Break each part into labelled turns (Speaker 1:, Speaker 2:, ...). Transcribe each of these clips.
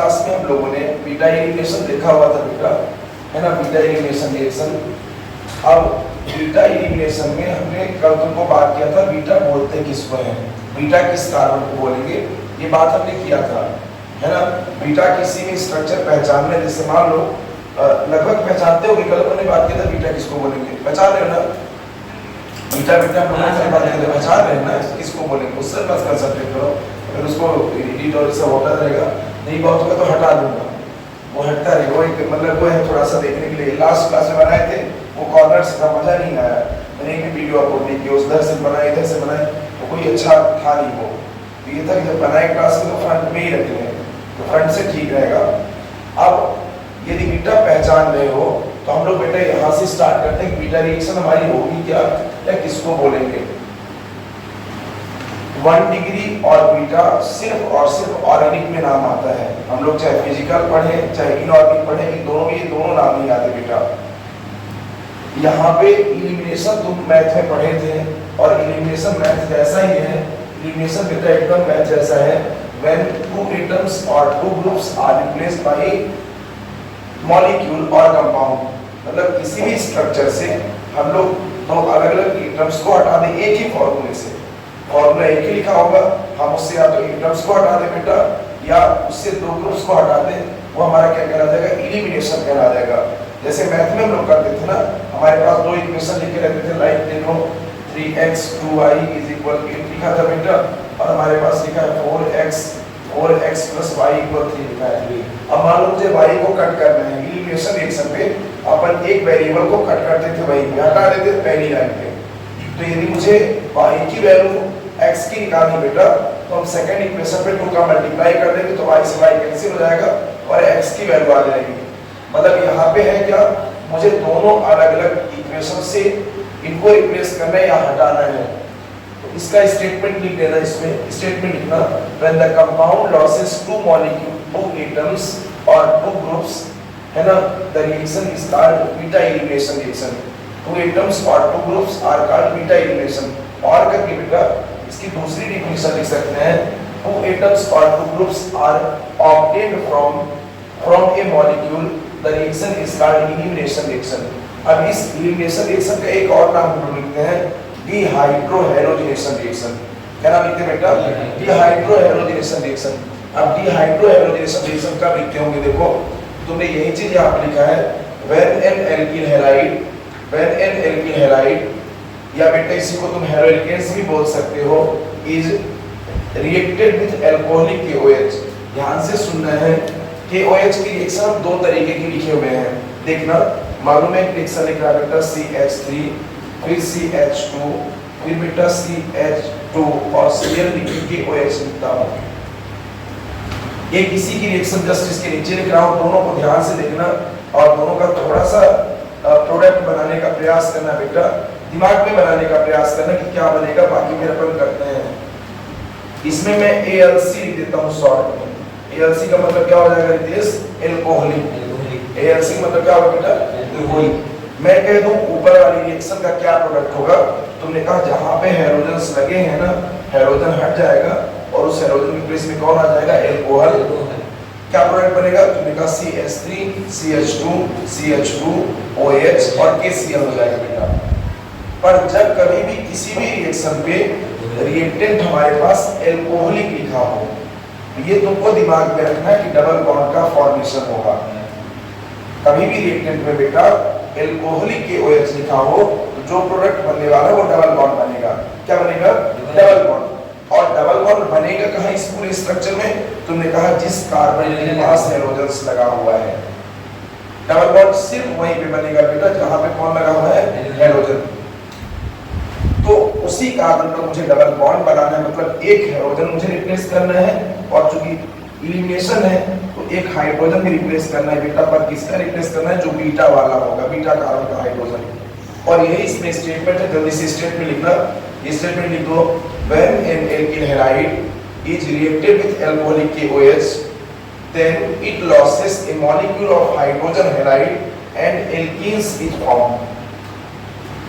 Speaker 1: Class में हम लोगों ने बीटा एलिमिनेशन देखा हुआ था बेटा, है ना, बीटा एलिमिनेशन रिएक्शन। अब बीटा एलिमिनेशन में हमने कल तुमको बात किया था बीटा बोलते किसको है, बीटा किस कार्बन को बोलेंगे, ये बात हमने किया था, है ना। बीटा किसी भी स्ट्रक्चर पहचानने, जैसे मान लो लगभग पहचानते हो कि कल हमने बात किया था बीटा किसको बोलेंगे, पहचान रहे हो ना, बीटा बीटा पहचान रहे हैं ना, किसको बोलेंगे, उससे बस कंसंट्रेट करो। अगर उसको एडिट और सब होता रहेगा, नहीं बहुत होगा तो हटा दूंगा, वो हटता रहेगा, वो एक मतलब वो है थोड़ा सा देखने के लिए। लास्ट क्लास में बनाए थे वो कॉर्नर से था, मजा नहीं आया, मैंने एक वीडियो अपलोड नहीं किया, उधर से बनाए इधर से बनाए तो कोई अच्छा था नहीं वो। तो ये था कि जब बनाए क्लास में तो फ्रंट में ही रखते हैं, तो फ्रंट से ठीक रहेगा। अब यदि बीटा पहचान रहे हो तो हम लोग बेटा यहाँ से स्टार्ट करते हैं कि बीटा रिएक्शन हमारी होगी क्या या किसको बोलेंगे। 1 डिग्री और बीटा सिर्फ और सिर्फ ऑर्गेनिक में नाम आता है। हम लोग चाहे फिजिकल पढ़े चाहे इनऑर्गेनिक पढ़े, इन दोनों में ये दोनों नाम नहीं आते बेटा। यहाँ पे इलिमिनेशन तुम मैथ में पढ़े थे और इलिमिनेशन मैथ जैसा ही है, इलिमिनेशन बेटा एकदम मैथ जैसा है। when 2 atoms or 2 groups are replaced by molecule और कंपाउंड, मतलब किसी भी स्ट्रक्चर से हम लोग दो अलग अलग एटम्स को हटा दें एक ही फॉर्मूले से, फॉर्मूला एक ही लिखा होगा, हम उससे या तो एटम्स को हटा दें बेटा या उससे दो ग्रुप्स को हटा दें, वो हमारा क्या कहला जाएगा, इलिमिनेशन कहला जाएगा। जैसे मैथ में हम लोग करते थे ना, हमारे पास दो इक्वेशन लिखे रहते थे, लाइक देखो 3x 2y = 8 लिखा था बेटा, और हमारे पास लिखा है 4x + y = 3 लिखा है। अब मान लो मुझे y को कट करना है, इलिमिनेशन रिएक्शन पे अपन एक वेरिएबल को कट करते थे, वही हटा देते थे पहली लाइन पे। तो यदि मुझे y की वैल्यू x की निकालनी बेटा, तो हम सेकंड इक्वेशन पे 2 का मल्टीप्लाई कर देंगे तो y से y कैंसिल हो जाएगा और x की वैल्यू आ जाएगी। मतलब यहाँ पे है क्या, मुझे दोनों अलग अलग इक्वेशन से इनको रिप्लेस करना है या हटाना है। तो इसका स्टेटमेंट लिख देना, इसमें स्टेटमेंट लिखना, when the compound loses 2 molecule 2 atoms और 2 ग्रुप्स, है ना, the reaction is called beta elimination reaction. 2 atoms और 2 groups are called beta elimination. और करके बेटा इसकी दूसरी डेफिनेशन लिख सकते हैं, 2 एटम्स और 2 groups are obtained from a molecule, the reaction is called elimination reaction. अब इस एलिमिनेशन रिएक्शन का एक और नाम हम लिखते हैं डिहाइड्रोहेलोजिनेशन रिएक्शन। क्या नाम लिखते हैं बेटा, डिहाइड्रोहेलोजिनेशन रिएक्शन। अब डिहाइड्रोहेलोजिनेशन रिएक्शन कब लिखते होंगे, देखो तुमने यही चीज यहाँ पे लिखा है, when an alkyl halide या बेटा इसी को तुम हेलोएल्केन्स भी बोल सकते हो, is reacted with alcoholic KOH। ध्यान से सुनना है, KOH की रिएक्शन दो तरीके की लिखे हुए हैं, देखना मालूम है। रिएक्शन लिख रहा बेटा CH3 फिर CH2 फिर बेटा CH2 और Cl लिख के OH लिखता हूँ। ये किसी की रिएक्शन जस्ट इसके नीचे लिख रहा हूँ, दोनों को ध्यान से देखना और दोनों का थोड़ा सा प्रोडक्ट बनाने का प्रयास करना बेटा, दिमाग में बनाने का प्रयास करना कि क्या बनेगा, बाकी फिर अपन करते हैं। इसमें मैं ALC लिख देता हूँ शॉर्ट में। ALC का मतलब क्या हो जाएगा रितेश, एल्कोहलिक। ALC का मतलब क्या होगा बेटा, एल्कोहलिक। मैं कह दूं ऊपर वाली रिएक्शन का क्या प्रोडक्ट होगा, तुमने कहा जहां पे हैलोजन्स लगे हैं ना, हैलोजन हट जाएगा और उस हैलोजन के प्लेस में कौन आ जाएगा, एल्कोहल। क्या प्रोडक्ट बनेगा, तुमने कहा CH3 CH2 CH2 OH और KCl हो जाएगा बेटा। पर जब कभी भी किसी भी रिएक्शन पे रिएक्टेंट हमारे पास एल्कोहलिक लिखा हो, ये तुमको दिमाग में रखना है कि डबल बॉन्ड का फॉर्मेशन होगा। कभी भी रिएक्टेंट में बेटा एल्कोहलिक KOH लिखा हो तो जो प्रोडक्ट बनने वाला है वो डबल बॉन्ड बनेगा। क्या बनेगा, डबल बॉन्ड। और डबल बॉन्ड बनेगा कहाँ इस पूरे स्ट्रक्चर में, तुमने कहा जिस कार्बन के पास हैलोजन्स लगा हुआ है। डबल बॉन्ड सिर्फ वहीं पे बनेगा बेटा जहां पे कौन लगा हुआ है, हैलोजन। तो उसी कार्बन पर मुझे डबल बॉन्ड बनाना है, मतलब एक हैलोजन मुझे रिप्लेस करना है और चूंकि एलिमिनेशन है तो एक हाइड्रोजन भी रिप्लेस करना है बेटा, पर किसका रिप्लेस करना है, जो बीटा वाला होगा, बीटा कार्बन का हाइड्रोजन। और यही इसमें स्टेटमेंट है, जल्दी से स्टेटमेंट लिखना। ये स्टेटमेंट लिख दो, when an alkyl halide is reacted with alcoholic KOH, then it loses a molecule of hydrogen halide and alkenes is formed।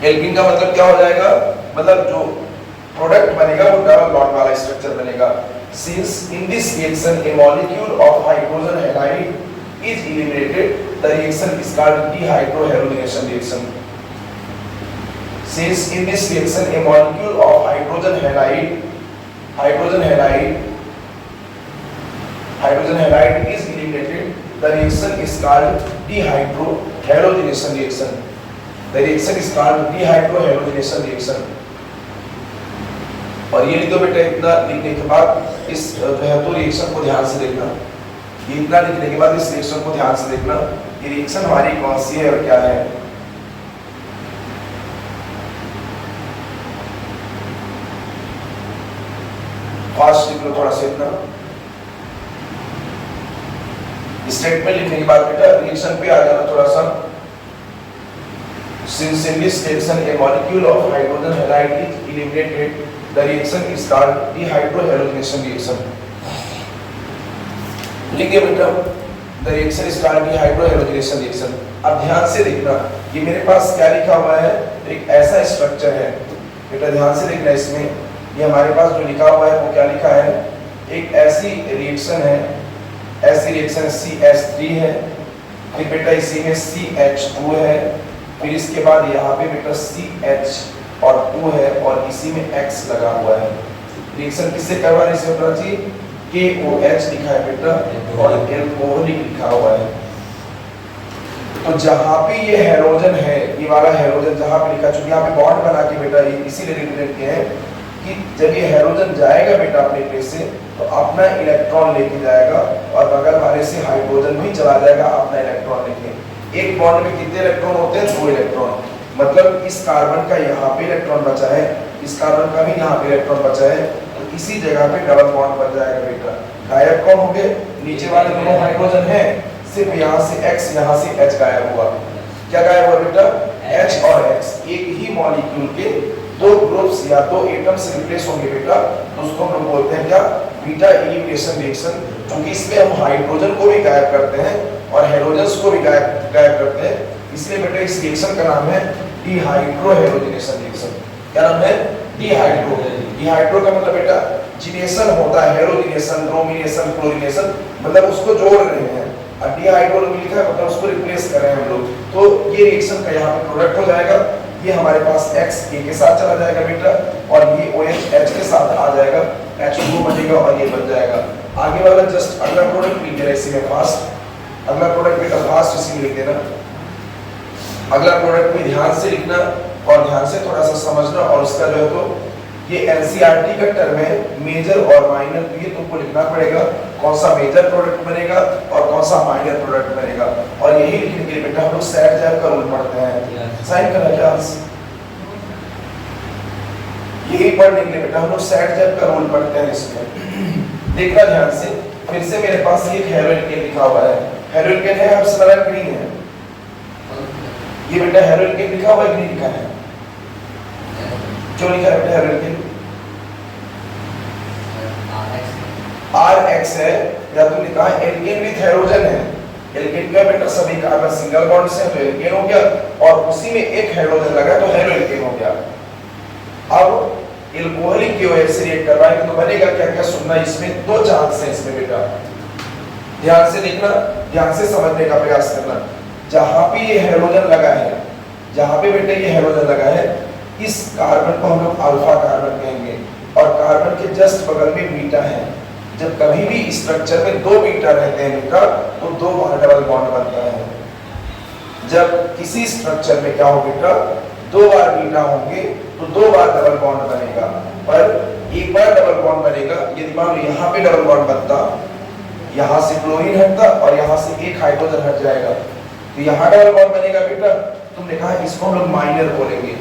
Speaker 1: Alkene का मतलब क्या हो जाएगा, मतलब जो प्रोडक्ट बनेगा वो डबल बॉन्ड वाला स्ट्रक्चर बनेगा। Since in this reaction a molecule of hydrogen halide is eliminated, the reaction is called dehydrohalogenation reaction. Since in this reaction a molecule of hydrogen halide is eliminated, the reaction is called dehydrohalogenation reaction. The reaction is called dehydrohalogenation reaction. और ये लिखो बेटा, इतना लिखने के बाद इस जो है तो रिएक्शन को ध्यान से देखना। ये इतना लिखने के बाद इस रिएक्शन को ध्यान से देखना, ये रिएक्शन हमारी कौन सी है और क्या है। फास्ट लिख लो थोड़ा सा इतना। स्टेटमेंट लिखने के बाद बेटा रिएक्शन पे आ जाना थोड़ा सा। Since in this reaction a molecule of hydrogen halide is eliminated, the reaction is called dehydrohalogenation reaction. लिखिए बेटा, the reaction is called dehydrohalogenation reaction. अब ध्यान से देखना, ये मेरे पास क्या लिखा हुआ है, एक ऐसा स्ट्रक्चर है बेटा, ध्यान से देखना इसमें। ये हमारे पास जो लिखा हुआ है वो क्या लिखा है, एक ऐसी रिएक्शन है, ऐसी रिएक्शन CH3 है, फिर बेटा इसी में CH2 है, फिर इसके बाद यहाँ पे बेटा CH और 2 है और इसी में X लगा हुआ है। रिएक्शन किससे करवा रहे हैं बेटा जी, KOH लिखा है बेटा और एल्कोहलिक लिखा हुआ है। तो जहाँ पे ये हैलोजन है, ये वाला हैलोजन जहाँ पे लिखा, चूंकि यहाँ पे बॉन्ड बना के बेटा ये इसीलिए रिप्रेजेंट किए हैं कि जब ये हैलोजन जाएगा बेटा अपने प्लेस से तो अपना इलेक्ट्रॉन लेके जाएगा और बगल वाले से हाइड्रोजन भी चला जाएगा अपना इलेक्ट्रॉन लेके। एक बॉन्ड में कितने इलेक्ट्रॉन होते हैं, 2 इलेक्ट्रॉन। मतलब इस कार्बन का यहाँ पे इलेक्ट्रॉन बचा है, इस कार्बन का भी यहाँ पे इलेक्ट्रॉन बचा है, तो इसी जगह पे डबल बॉन्ड बन जाएगा बेटा। गायब कौन हो गए, नीचे वाले दोनों हाइड्रोजन हैं, सिर्फ यहाँ से X यहाँ से H गायब हुआ। क्या गायब हुआ बेटा, H और X एक ही मॉलिक्यूल के 2 ग्रुप्स या 2 एटम्स रिप्लेस होंगे बेटा, तो उसको हम लोग बोलते हैं क्या, बीटा एलिमिनेशन रिएक्शन। क्योंकि इसमें हम हाइड्रोजन को भी गायब करते हैं और हैलोजन्स को भी गायब करते हैं, इसलिए बेटा इस रिएक्शन का नाम है डीहाइड्रोहैलोजिनेशन रिएक्शन। क्या नाम है, डीहाइड्रो। डीहाइड्रो का मतलब बेटा जिनेशन होता है, हैलोजिनेशन, ब्रोमिनेशन, क्लोरीनेशन, मतलब उसको जोड़ रहे हैं। अब डीहाइड्रो लिखा है मतलब उसको रिप्लेस कर रहे हैं हम लोग। तो ये रिएक्शन का यहाँ पे प्रोडक्ट हो जाएगा, ये हमारे पास X A के साथ चला जाएगा बेटा और ये OH H के साथ आ जाएगा, H2 बनेगा और ये बन जाएगा। आगे वाला जस्ट अगला प्रोडक्ट लिख देना इसी में फास्ट, अगला प्रोडक्ट बेटा फास्ट इसी में लिख देना। अगला प्रोडक्ट में ध्यान से लिखना और ध्यान से थोड़ा सा समझना, और उसका जो है तो ये NCERT का टर्म है मेजर और माइनर, तो ये तुमको लिखना पड़ेगा कौन सा मेजर प्रोडक्ट बनेगा और कौन सा माइनर प्रोडक्ट बनेगा। और यही लिखने के लिए बेटा हम लोग सेट जैब का रूल पढ़ते हैं, साइन करना क्या, यही पढ़ने के लिए बेटा हम लोग सेट जैब का रूल पढ़ते हैं। इसमें देखना ध्यान से, फिर से मेरे पास एक हेरोइन लिखा हुआ है, हेरोइन है अब स्मरण ग्रीन है, ये बेटा हेरोइन लिखा हुआ है, ग्रीन लिखा है, क्यों लिखा है बेटा हेरोइन? RX है, या तो लिखा है एल्केन विद हैलोजन है, एल्केन का बेटा सभी कार्बन सिंगल बॉन्ड से तो एल्केन हो गया और उसी में एक हैलोजन लगा तो हेलोएल्केन हो गया। अब एल्कोहलिक KOH से रिएक्ट करवाएंगे तो बनेगा क्या क्या, सुनना, इसमें 2 चांस है इसमें बेटा, ध्यान से देखना, ध्यान से समझने का प्रयास करना। जहां पे ये हैलोजन लगा है, जहां पे बेटा ये हैलोजन लगा है, इस कार्बन को हम लोग अल्फा कार्बन कहेंगे और कार्बन के जस्ट बगल में बीटा है। जब कभी भी स्ट्रक्चर में 2 बीटा रहते हैं बेटा तो 2 बार डबल बॉन्ड बनता है। जब किसी स्ट्रक्चर में क्या हो बेटा, 2 बार बीटा होंगे तो 2 बार डबल बॉन्ड बनेगा, पर एक बार डबल बॉन्ड बनेगा यदि मान लो यहाँ पे डबल बॉन्ड बनता, यहाँ से क्लोरीन हटता और यहाँ से एक हाइड्रोजन हट जाएगा, तो यहाँ डबल बॉन्ड बनेगा बेटा। तुमने कहा इसको हम लोग माइनर बोलेंगे,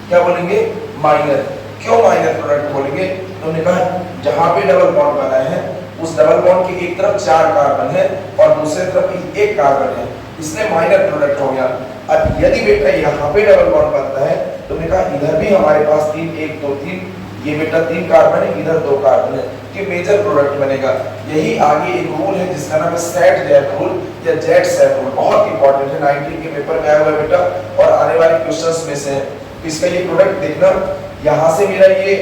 Speaker 1: क्या बोलेंगे, माइनर। क्यों माइनर प्रोडक्ट बोलेंगे, तुमने कहा जहां पे डबल बॉन्ड बना है उस डबल बॉन्ड की एक तरफ 4 कार्बन है और दूसरे तरफ 1 कार्बन है, इसलिए माइनर प्रोडक्ट हो गया। अब यदि बेटा यहाँ पे डबल बॉन्ड बनता है, तुमने कहा इधर भी हमारे पास 3 1 2 3, ये बेटा 3 कार्बन है, इधर 2 कार्बन है, कि मेजर प्रोडक्ट बनेगा। यही आगे एक रूल है जिसका नाम है सेट जैब रूल या जेट सेट रूल, बहुत इंपॉर्टेंट है, 19 के पेपर में आया हुआ है बेटा और आने वाले क्वेश्चंस में से है। इसका ये प्रोडक्ट देखना, यहाँ से मेरा ये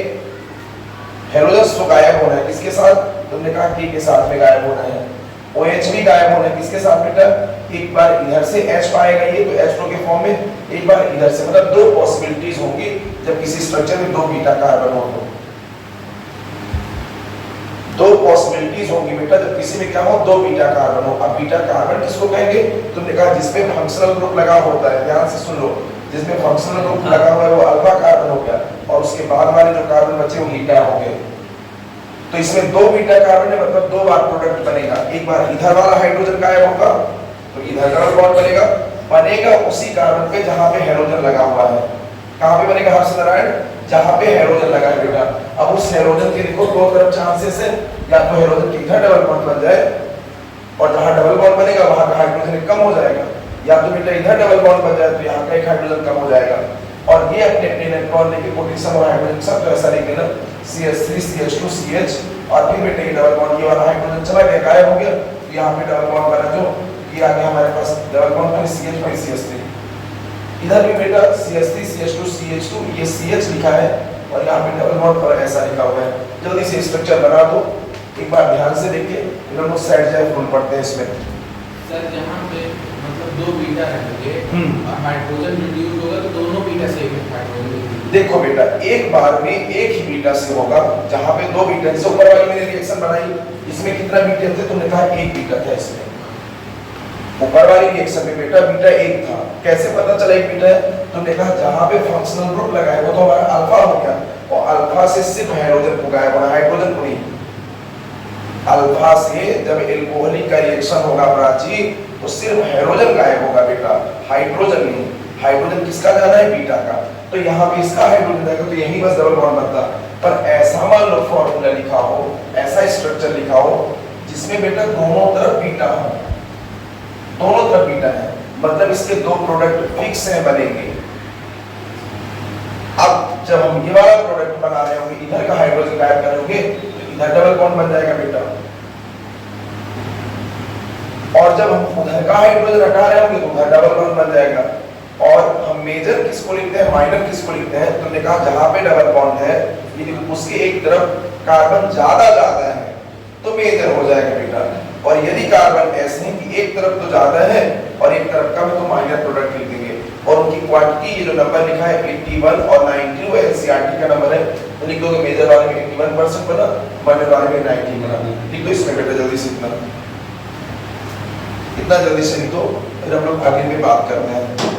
Speaker 1: हेलोजन तो गायब होना है, किसके साथ, तुमने कहा K के साथ में गायब होना है, OH भी गायब होना है किसके साथ बेटा, एक बार इधर से H पाएगा ये तो H2 के फॉर्म में, एक बार इधर से, मतलब दो पॉसिबिलिटीज होंगी जब किसी स्ट्रक्चर में दो बीटा कार्बन हो तो। दो पॉसिबिलिटीज होंगी बेटा जब किसी में क्या हो, दो बीटा कार्बन हो। अब बीटा कार्बन किसको कहेंगे, तुमने कहा जिसमें फंक्शनल ग्रुप लगा होता है, ध्यान से सुन लो, जिसमें फंक्शनल ग्रुप लगा हुआ है वो अल्फा कार्बन हो गया, और उसके बाद वाले जो कार्बन बचे वो बीटा हो गए। तो इसमें दो बीटा कार्बन है, मतलब दो बार प्रोडक्ट बनेगा, एक बार इधर वाला हाइड्रोजन गायब होगा तो इधर डबल बॉन्ड बनेगा उसी कार्बन पे जहां पे हाइड्रोजन लगा हुआ है। कहां पे बनेगा हर्ष नारायण, जहां पे हाइड्रोजन लगा है बेटा। अब उस हाइड्रोजन के देखो दो तरफ चांसेस है, या तो हाइड्रोजन के इधर डबल बॉन्ड बन जाए और जहां डबल बॉन्ड बनेगा वहां का हाइड्रोजन कम हो जाएगा, या तो बेटा इधर डबल बॉन्ड बन जाए तो यहाँ का एक हाइड्रोजन कम हो जाएगा। और ये अपने अपने इलेक्ट्रॉन लेके पोटेशियम और हाइड्रोजन के साथ तो ऐसा लिख लेना CH3 CH2 CH, और फिर बेटे ये डबल बॉन्ड, ये वाला हाइड्रोजन चला गया, गायब हो गया, तो यहाँ पे डबल बॉन्ड बना जो ये आ गया हमारे पास डबल बॉन्ड फिर CH फिर CH3। इधर भी बेटा CH3 CH2 CH2 ये CH लिखा है और यहाँ पे डबल बॉन्ड पर ऐसा लिखा हुआ है। जल्दी से स्ट्रक्चर बना दो, एक बार ध्यान से देखिए, इन लोगों साइड जाए फुल पढ़ते हैं इसमें।
Speaker 2: सर यहाँ पे मतलब दो बीटा रहेंगे और हाइड्रोजन रिड्यूस होगा तो दोनों बीटा से एक हाइड्रोजन। देखो
Speaker 1: बेटा एक बार में एक ही बीटा से होगा, जहां पे दो बीटा से ऊपर वाली मैंने रिएक्शन बनाई, इसमें कितना बीटा थे, तुमने कहा एक बीटा था इसमें। ऊपर वाली रिएक्शन में बेटा बीटा एक था, कैसे पता चला एक बीटा है, तुमने कहा जहां पे फंक्शनल ग्रुप लगा है वो तो हमारा अल्फा हो गया, और अल्फा से सिर्फ हाइड्रोजन को गायब होना, हाइड्रोजन को नहीं। अल्फा से जब एल्कोहलिक का रिएक्शन होगा प्राची तो सिर्फ हाइड्रोजन गायब होगा बेटा, हाइड्रोजन नहीं। हाइड्रोजन किसका जाना है, बीटा का, तो यहाँ पे इसका हाइड्रोजन जाएगा तो यही बस डबल बॉन्ड बनता। पर ऐसा मान लो फॉर्मूला लिखा हो, ऐसा स्ट्रक्चर लिखा हो जिसमें बेटा दोनों तरफ बीटा हो, दोनों तरफ बीटा है, मतलब इसके दो प्रोडक्ट फिक्स हैं बनेंगे। अब जब हम ये वाला प्रोडक्ट बना रहे होंगे, इधर का हाइड्रोजन गायब करेंगे तो इधर डबल बॉन्ड बन जाएगा बेटा, और जब हम उधर का हाइड्रोजन हटा रहे होंगे तो उधर डबल बॉन्ड बन जाएगा। और हम मेजर किसको लिखते हैं, माइनर किसको लिखते हैं, तुमने कहा जहां पे डबल बॉन्ड है यदि उसके एक तरफ कार्बन ज्यादा है तो मेजर हो जाएगा बेटा, और यदि कार्बन ऐसे हैं कि एक तरफ तो ज्यादा है और एक तरफ कम है तो माइनर प्रोडक्ट लिख देंगे। और उनकी क्वांटिटी ये जो नंबर लिखा है 81 और 90 वो NCERT का नंबर है, तो लिख दोगे मेजर वाले में 81% बना, माइनर वाले में 90 बना, लिख दो इसमें बेटा जल्दी से इतना जल्दी से लिख दो, फिर हम लोग आगे में बात करते हैं।